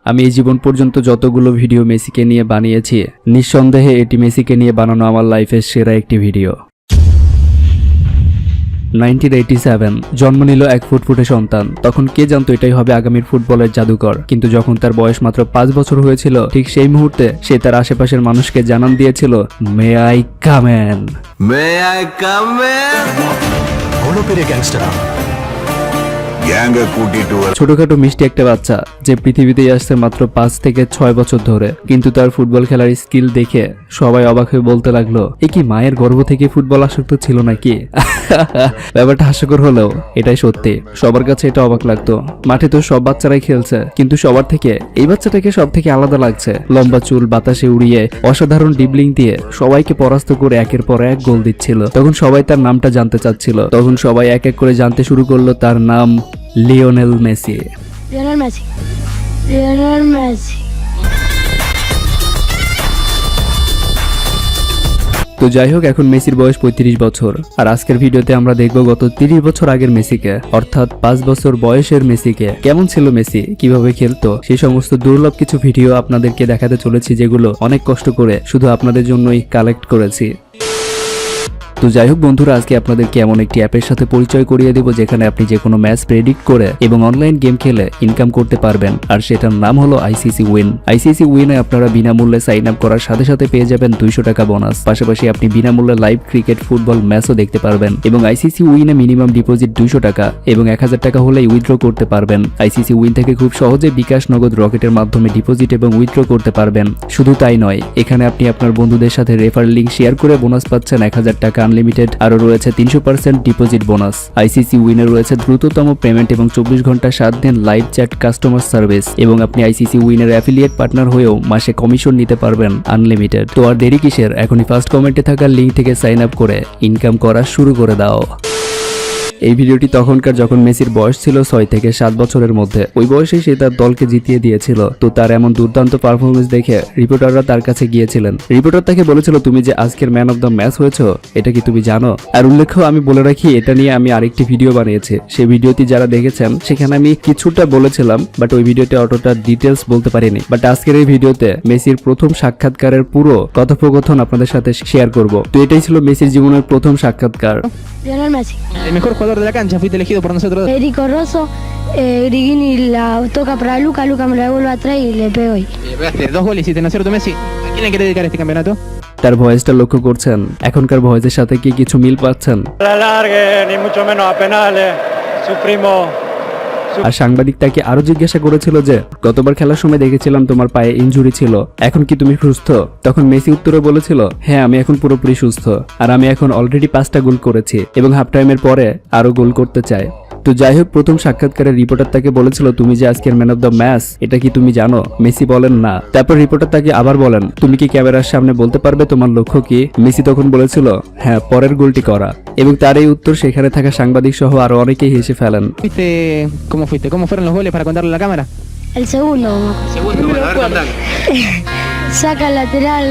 আমি এই জীবন পর্যন্ত যতগুলো ভিডিও মেসিকে নিয়ে বানিয়েছি, নিঃসন্দেহে এটি মেসিকে নিয়ে বানানো আমার লাইফের সেরা একটি ভিডিও। 1987 জন্ম নিল এক ফুটফুটে সন্তান। তখন কে জানতো এটাই হবে আগামীর ফুটবলের জাদুকর। কিন্তু যখন তার বয়স মাত্র 5 বছর হয়েছিল, ঠিক সেই মুহূর্তে সে তার আশেপাশের মানুষকে জানান দিয়েছিল, may I come in. May I come in? বড় পেরে গ্যাংস্টার গ্যাংয়ে কুটিটু ছোটখাটো মিষ্টি একটা বাচ্চা যে পৃথিবীতেই আসছে মাত্র 5 থেকে 6 বছর ধরে, কিন্তু তার ফুটবল খেলার স্কিল দেখে সবাই অবাক হয়ে বলতে লাগলো, এ কি মায়ের গর্ভ থেকে ফুটবল আসক্ত ছিল নাকি? ব্যাপারটা হাস্যকর হলেও এটাই সত্যি। সবার কাছে এটা অবাক লাগতো। মাঠে তো সব বাচ্চারাই খেলছে, কিন্তু সবার থেকে এই বাচ্চাটাকে সব থেকে আলাদা লাগছে। লম্বা চুল বাতাসে উড়িয়ে অসাধারণ ডিবলিং দিয়ে সবাইকে পরাস্ত করে একের পর এক গোল দিচ্ছিল। তখন সবাই তার নামটা জানতে চাচ্ছিল। তখন সবাই এক এক করে জানতে শুরু করলো তার নাম Lionel Messi. Lionel Messi, Lionel Messi. তো যাই হোক, এখন মেসির বয়স 35 বছর। আর আজকের ভিডিওতে আমরা দেখব গত 30 বছর আগের মেসিকে, অর্থাৎ 5 বছর বয়সের মেসিকে। কেমন ছিল মেসি, কিভাবে খেলতো, সেই সমস্ত দুর্লভ কিছু ভিডিও আপনাদেরকে দেখাতে চলেছি, যেগুলো অনেক কষ্ট করে শুধু আপনাদের জন্যই কালেক্ট করেছি। তো যাই হোক বন্ধুরা, আজকে আপনাদেরকে এমন একটি অ্যাপের সাথে পরিচয় করিয়ে দেব যেখানে আপনি যে কোনো ম্যাচ প্রেডিক্ট করে এবং অনলাইন গেম খেলে ইনকাম করতে পারবেন। আর সেটার নাম হলো আইসিসি উইন। আইসিসি উইনে আপনারা বিনামূল্যে সাইন আপ করার সাথে সাথে পেয়ে যাবেন 200 টাকা বোনাস। পাশাপাশি আপনি বিনামূল্যে লাইভ ক্রিকেট, ফুটবল ম্যাচও দেখতে পারবেন। এবং আইসিসি উইনে মিনিমাম ডিপোজিট 200 টাকা এবং 1000 টাকা হলেই উইথড্র করতে পারবেন। আইসিসি উইন থেকে খুব সহজে বিকাশ, নগদ, রকেটের মাধ্যমে ডিপোজিট এবং উইথড্র করতে পারবেন। শুধু তাই নয়, এখানে আপনি আপনার বন্ধুদের সাথে রেফার লিংক শেয়ার করে বোনাস পাচ্ছেন 1000 টাকা আনলিমিটেড। আরও রয়েছে 300% ডিপোজিট বোনাস। আইসিসি উইনে রয়েছে দ্রুততম পেমেন্ট এবং 24 ঘন্টা 7 দিন লাইভ চ্যাট কাস্টমার সার্ভিস। এবং আপনি আইসিসি উইনের অ্যাফিলিয়েট পার্টনার হয়েও মাসে কমিশন নিতে পারবেন আনলিমিটেড। তো আর দেরি কিসের, এখনই ফার্স্ট কমেন্টে থাকা লিংক থেকে সাইন আপ করে ইনকাম করা শুরু করে দাও। এই ভিডিওটি তখনকার যখন মেসির বয়স ছিল 6 থেকে 7 বছরের মধ্যে। ওই বয়সে সে তার দলকে জিতিয়ে দিয়েছিল। তো তার এমন দুর্দান্ত পারফরমেন্স দেখে রিপোর্টাররা তার কাছে গিয়েছিলেন। রিপোর্টার তাকে বলেছিল, তুমি যে আজকের ম্যান অফ দ্য ম্যাচ হয়েছো, এটা কি তুমি জানো? আর উল্লেখ্য আমি বলে রাখি, এটা নিয়ে আমি আরেকটি ভিডিও বানিয়েছি। সেই ভিডিওটি যারা দেখেছেন সেখানে আমি কিছুটা বলেছিলাম, বাট ওই ভিডিওতে অতটা ডিটেলস বলতে পারিনি। বাট আজকের এই ভিডিওতে মেসির প্রথম সাক্ষাৎকারের পুরো কথোপকথন আপনাদের সাথে শেয়ার করব। তো এটাই ছিল মেসির জীবনের প্রথম সাক্ষাৎকার। Lionel Messi. El mejor jugador de la cancha, fuiste elegido por nosotros. Federico Rosso, Grigini la toca para Luca, Luca me la devuelve atrás y le pego ahí. Pegaste 2 goles, hiciste, ¿no es cierto, Messi? ¿A quién le querés dedicar este campeonato? তার ভয়েসটা লক্ষ্য করছেন, এখনকার ভয়েসের সাথে কি কিছু মিল পাচ্ছেন? la largue, ni mucho menos a penales. Sufrimos. আর সাংবাদিক তাকে আরো জিজ্ঞাসা করেছিল যে, গতবার খেলার সময় দেখেছিলাম তোমার পায়ে ইনজুরি ছিল, এখন কি তুমি সুস্থ? তখন মেসি উত্তরে বলেছিল, হ্যাঁ আমি এখন পুরোপুরি সুস্থ, আর আমি এখন অলরেডি 5টা গোল করেছি এবং হাফ টাইমের পরে আরো গোল করতে চাই। তো যাই হোক, প্রথম সাক্ষাৎকারে রিপোর্টার তাকে বলেছিল, তুমি যে আজকের ম্যান অফ দ্য ম্যাচ, এটা কি তুমি জানো? মেসি বলেন না। তারপর রিপোর্টার তাকে আবার বলেন, তুমি কি ক্যামেরার সামনে bলতে পারবে তোমার লক্ষ্য কি? মেসি তখন বলেছিল, হ্যাঁ পরের গোলটি করা। এবং তার এই উত্তর সেখানে থাকা সাংবাদিক সহ আরো অনেকেই হেসে ফেলেন। ¿Fuiste? ¿Cómo fuiste? ¿Cómo fueron los goles para contarle a la cámara? El segundo, Segundo, a ver, contale. saca el lateral.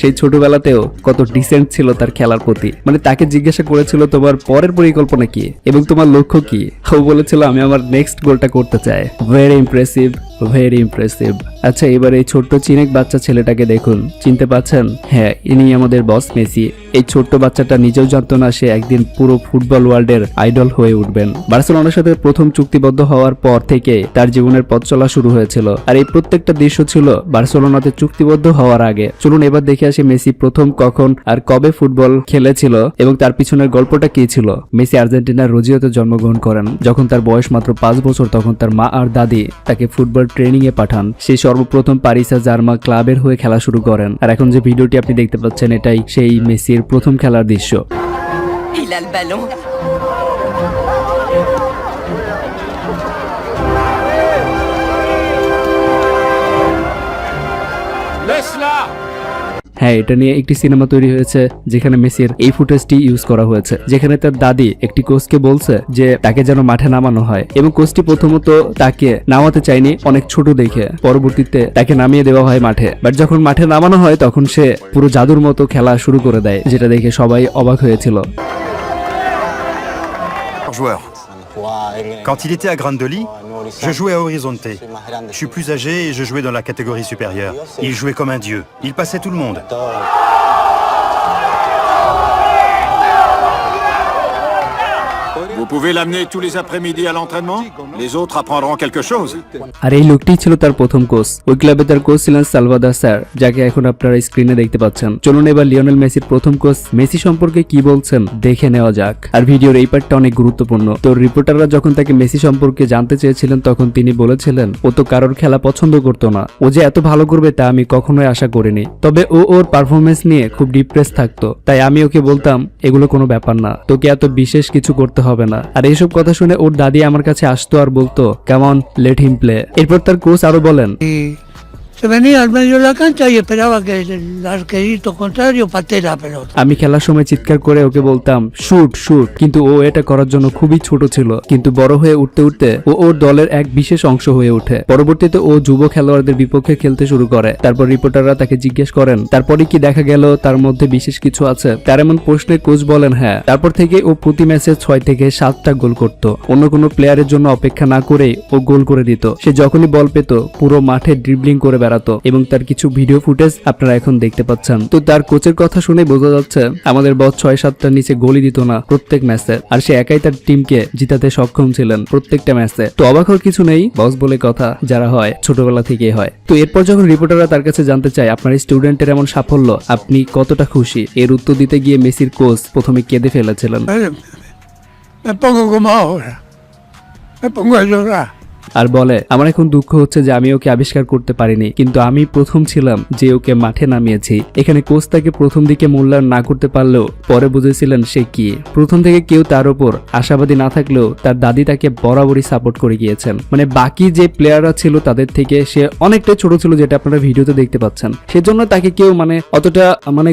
সেই ছোটবেলাতেও কত ডিসেন্ট ছিল তার খেলার প্রতি। মানে তাকে জিজ্ঞাসা করেছিল, তোমার পরের পরিকল্পনা কি এবং তোমার লক্ষ্য কি? ও বলেছিল, আমি আমার নেক্সট গোলটা করতে চাই। Very impressive, very impressive. আচ্ছা, এবার এই ছোট্ট চিনেক বাচ্চা ছেলেটাকে দেখুন, চিনতে পাচ্ছেন? হ্যাঁ, ইনি আমাদের বস মেসি। এই ছোট্ট বাচ্চাটা নিজেও জানতো না সে একদিন পুরো ফুটবল ওয়ার্ল্ডের আইডল হয়ে উঠবেন। বার্সেলোনার সাথে প্রথম চুক্তিবদ্ধ হওয়ার পর থেকে তার জীবনের পথ চলা শুরু হয়েছিল। আর এই প্রত্যেকটা দৃশ্য ছিল বার্সেলোনাতে চুক্তিবদ্ধ হওয়ার আগে। চলুন এবার দেখে আসি মেসি প্রথম কখন আর কবে ফুটবল খেলেছিল এবং তার পিছনের গল্পটা কি ছিল। মেসি আর্জেন্টিনার রোজিওতে জন্মগ্রহণ করেন। যখন তার বয়স মাত্র 5 বছর, তখন তার মা আর দাদি তাকে ফুটবল ট্রেনিং এ পাঠান। সে সর্বপ্রথম প্যারিস জার্মা ক্লাবের হয়ে খেলা শুরু করেন। আর এখন যে ভিডিওটি আপনি দেখতে পাচ্ছেন, এটাই সেই মেসির প্রথম খেলার দৃশ্য। Il a le ballon. হ্যাঁ, এটা নিয়ে একটি সিনেমা তৈরি হয়েছে যেখানে মেসির এই ফুটেজটি ইউজ করা হয়েছে, যেখানে তার দাদি একটি কোচকে বলছে যে তাকে যেন মাঠে নামানো হয় এবং কোচটি প্রথমত তাকে নামাতে চায়নি অনেক ছোট দেখে। পরবর্তীতে তাকে নামিয়ে দেওয়া হয় মাঠে। বাট যখন মাঠে নামানো হয় তখন সে পুরো জাদুর মতো খেলা শুরু করে দেয়, যেটা দেখে সবাই অবাক হয়েছিল। joueur. Quand il était à Grandoli, Je jouais à Horizonte. Je suis plus âgé et je jouais dans la catégorie supérieure. Il jouait comme un dieu. Il passait tout le monde. Vous pouvez l'amener tous les après-midi à l'entraînement? Les autres apprendront quelque chose. আর এই লোকটি ছিল তার প্রথম coach. ওই ক্লাবে তার coach ছিলেন Salvador sir, যাকে এখন আপনারা স্ক্রিনে দেখতে পাচ্ছেন। চলুন এবার লিওনেল মেসির প্রথম কোচ মেসি সম্পর্কে কি বলছেন দেখে নেওয়া যাক। আর ভিডিওর এই পার্টটা অনেক গুরুত্বপূর্ণ। তো রিপোর্টাররা যখন তাকে মেসি সম্পর্কে জানতে চেয়েছিলেন তখন তিনি বলেছিলেন ও তো কারোর খেলা পছন্দ করতো না, ও যে এত ভালো করবে তা আমি কখনোই আশা করিনি। তবে ও ওর পারফরমেন্স নিয়ে খুব ডিপ্রেস থাকতো, তাই আমি ওকে বলতাম এগুলো কোনো ব্যাপার না, তোকে এত বিশেষ কিছু করতে হবে না। আর এইসব কথা শুনে ওর দাদি আমার কাছে আসতো আর বলতো কেমন লেট হিম প্লে। এরপর তার কোচ আরো বলেন Se venía al medio de la cancha y esperaba que el arquerito contrario pateara la pelota. আমি খেলার সময় চিৎকার করে ওকে বলতাম শুট শুট, কিন্তু ও এটা করার জন্য খুবই ছোট ছিল। কিন্তু বড় হয়ে উঠতে উঠতে ও ওর দলের এক বিশেষ অংশ হয়ে ওঠে। পরবর্তীতে ও যুব খেলোয়াড়দের বিপক্ষে খেলতে শুরু করে। তারপর রিপোর্টাররা তাকে জিজ্ঞেস করেন তারপরে কি দেখা গেল তার মধ্যে বিশেষ কিছু আছে। তার এমন প্রশ্নে কোচ বলেন হ্যাঁ। তারপর থেকে ও প্রতি ম্যাচে 6 থেকে 7টা গোল করত। অন্য কোনো প্লেয়ারের জন্য অপেক্ষা না করেই ও গোল করে দিত। সে যখনই বল পেত পুরো মাঠে ড্রিবলিং করে বেড়াতো এবং তার কিছু ভিডিও ফুটেজ আপনারা এখন দেখতে পাচ্ছেন। তো তার কোচের কথা শুনে বোঝা যাচ্ছে আমাদের বস 6-7টার নিচে গোলই দিত না প্রত্যেক ম্যাচে, আর সে একাই তার টিমকে জিতাতে সক্ষম ছিলেন প্রত্যেকটা ম্যাচে। তো অবাক হওয়ার কিছু নেই, বস বলে কথা যারা হয় ছোটবেলা থেকেই হয়। তো এরপর যখন রিপোর্টাররা তার কাছে জানতে চায় আপনার স্টুডেন্টের এমন সাফল্য আপনি কতটা খুশি, এর উত্তর দিতে গিয়ে মেসির কোচ প্রথমে কেঁদে ফেলেছিলেন। Me pongo como ahora. Me pongo a llorar. আর বলে আমার এখন দুঃখ হচ্ছে যে আমি ওকে আবিষ্কার করতে পারিনি, কিন্তু আমি প্রথম ছিলাম যে ওকে মাঠে নামিয়েছি। এখানে কোচ তাকে প্রথম দিকে মূল্যায়ন না করতে পারলেও পরে বুঝেছিলেন সে কি। প্রথম থেকে কেউ তার উপর আশাবাদী না থাকলেও তার দাদি তাকে বরাবরই সাপোর্ট করে গিয়েছেন। মানে বাকি যে প্লেয়াররা ছিল তাদের থেকে সে অনেকটাই ছোট ছিল, যেটা আপনারা ভিডিওতে দেখতে পাচ্ছেন। সেজন্য তাকে কেউ অতটা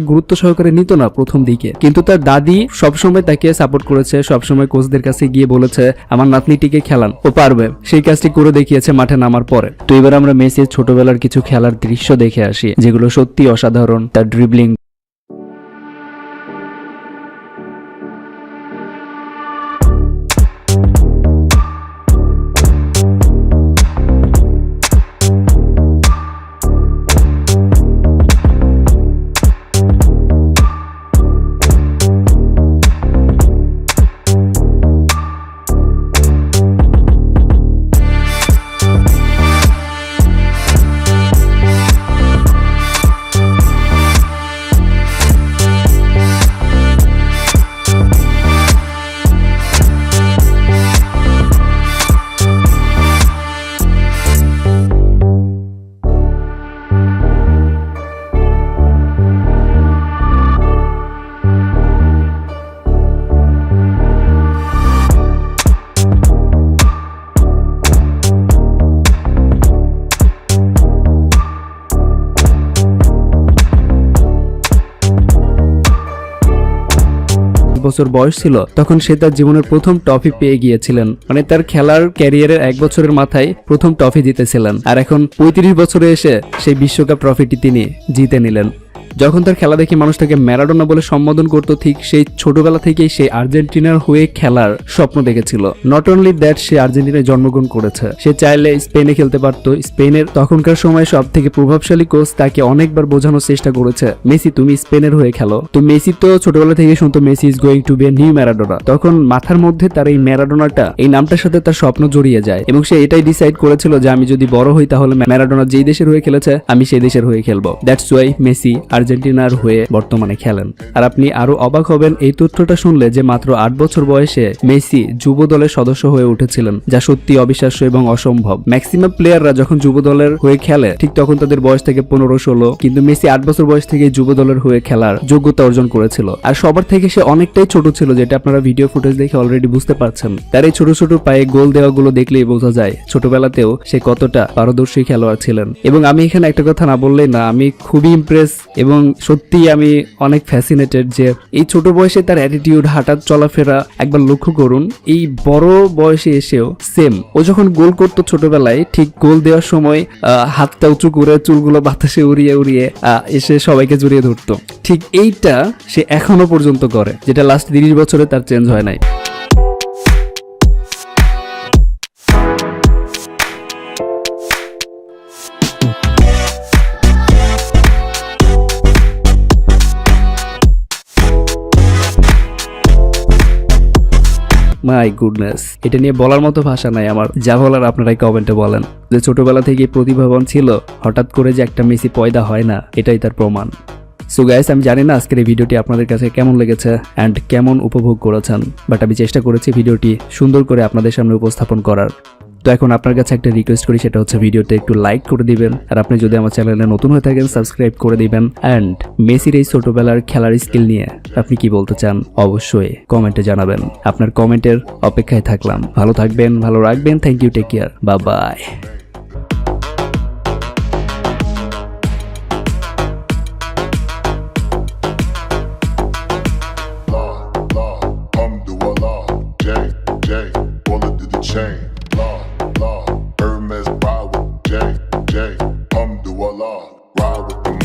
গুরুত্ব সহকারে নিত না প্রথম দিকে, কিন্তু তার দাদি সবসময় তাকে সাপোর্ট করেছে। সবসময় কোচদের কাছে গিয়ে বলেছে আমার নাতনিটিকে খেলান, ও পারবে। সেই কাজটি করে দেখিয়েছে মাঠে নামার পরে। তো এবার আমরা মেসির ছোটবেলার কিছু খেলার দৃশ্য দেখে আসি যেগুলো সত্যি অসাধারণ। তার ড্রিবলিং, বছর বয়স ছিল তখন সে তার জীবনের প্রথম ট্রফি পেয়ে গিয়েছিলেন। তার খেলার ক্যারিয়ারের 1 বছরের মাথায় প্রথম ট্রফি জিতেছিলেন। আর এখন 35 বছরে এসে সেই বিশ্বকাপ ট্রফিটি তিনি জিতে নিলেন। যখন তার খেলা দেখে মানুষ তাকে ম্যারাডোনা বলে সম্বোধন করত, ঠিক সেই ছোটবেলা থেকেই সে আর্জেন্টিনার হয়ে খেলার স্বপ্ন দেখেছিল। নট অনলি দ্যাট, সে আর্জেন্টিনায় জন্মগ্রহণ করেছে। সে চাইলে স্পেনে খেলতে পারতো। স্পেনের তখনকার সময় সব থেকে প্রভাবশালী কোচ তাকে অনেকবার বোঝানোর চেষ্টা করেছে মেসি তুমি স্পেনের হয়ে খেলো। তো মেসি তো ছোটবেলা থেকে শুনতো Messi is going to be a new Maradona. তখন মাথার মধ্যে তার এই ম্যারাডোনাটা, এই নামটার সাথে তার স্বপ্ন জড়িয়ে যায় এবং সে এটাই ডিসাইড করেছিল যে আমি যদি বড় হই তাহলে ম্যারাডোনা যেই দেশের হয়ে খেলেছে আমি সেই দেশের হয়ে খেলবো। দ্যাটস ওয়াই মেসি আর্জেন্টিনার হয়ে বর্তমানে খেলেন। আর আপনি আরো অবাক হবেন এই তথ্যটা শুনলে যে মাত্র 8 বছর বয়সে মেসি যুব দলের সদস্য হয়ে উঠেছিলেন, যা সত্যি অবিশ্বাস্য এবং অসম্ভব। ম্যাক্সিমাম প্লেয়াররা যখন যুব দলের হয়ে খেলে ঠিক তখন তাদের বয়স থেকে 15-16, কিন্তু মেসি 8 বছর বয়স থেকে যুব দলের হয়ে খেলার যোগ্যতা অর্জন করেছিল। আর সবার থেকে সে অনেকটাই ছোট ছিল, যেটা আপনারা ভিডিও ফুটেজ দেখে অলরেডি বুঝতে পারছেন। তার এই ছোট ছোট পায়ে গোল দেওয়াগুলো দেখলেই বোঝা যায় ছোটবেলাতেও সে কতটা পারদর্শী খেলোয়াড় ছিলেন। এবং আমি এখানে একটা কথা না বললেই না, আমি খুবই ইমপ্রেস এবং সত্যি আমি অনেক ফ্যাসিনেটেড যে এই ছোট বয়সে তার অ্যাটিটিউড, হাঁটা চলাফেরা একবার লক্ষ্য করুন। এই বড় বয়সে এসেও সেম, ও যখন গোল করতো ছোটবেলায় ঠিক গোল দেওয়ার সময় হাতটা উঁচু করে চুলগুলো বাতাসে উড়িয়ে উড়িয়ে এসে সবাইকে জড়িয়ে ধরতো। ঠিক এইটা সে এখনো পর্যন্ত করে, যেটা লাস্ট 30 বছরে তার চেঞ্জ হয় নাই। মাই গুডনেস, এটা নিয়ে বলার মতো ভাষা নাই আমার, যা বলার আপনারাই কমেন্টে বলেন। যে ছোটবেলা থেকে প্রতিভাবান ছিল, হঠাৎ করে যে একটা মেসি পয়দা হয় না, এটাই তার প্রমাণ। সো গাইস, আমি জানি না আজকের এই ভিডিওটি আপনাদের কাছে কেমন লেগেছে অ্যান্ড কেমন উপভোগ করেছেন, বাট আমি চেষ্টা করেছি ভিডিওটি সুন্দর করে আপনাদের সামনে উপস্থাপন করার। তো এখন আপনার কাছে একটা রিকোয়েস্ট করি, সেটা হচ্ছে ভিডিওতে একটু লাইক করে দিবেন, আর আপনি যদি আমার চ্যানেলে নতুন হয়ে থাকেন সাবস্ক্রাইব করে দিবেন। অ্যান্ড মেসির এই ছোটবেলার খেলার স্কিল নিয়ে আপনি কি বলতে চান অবশ্যই কমেন্টে জানাবেন। আপনার কমেন্টের অপেক্ষায় থাকলাম। ভালো থাকবেন, ভালো রাখবেন। Thank you, take care, bye bye. Hermes ride with J, ride with the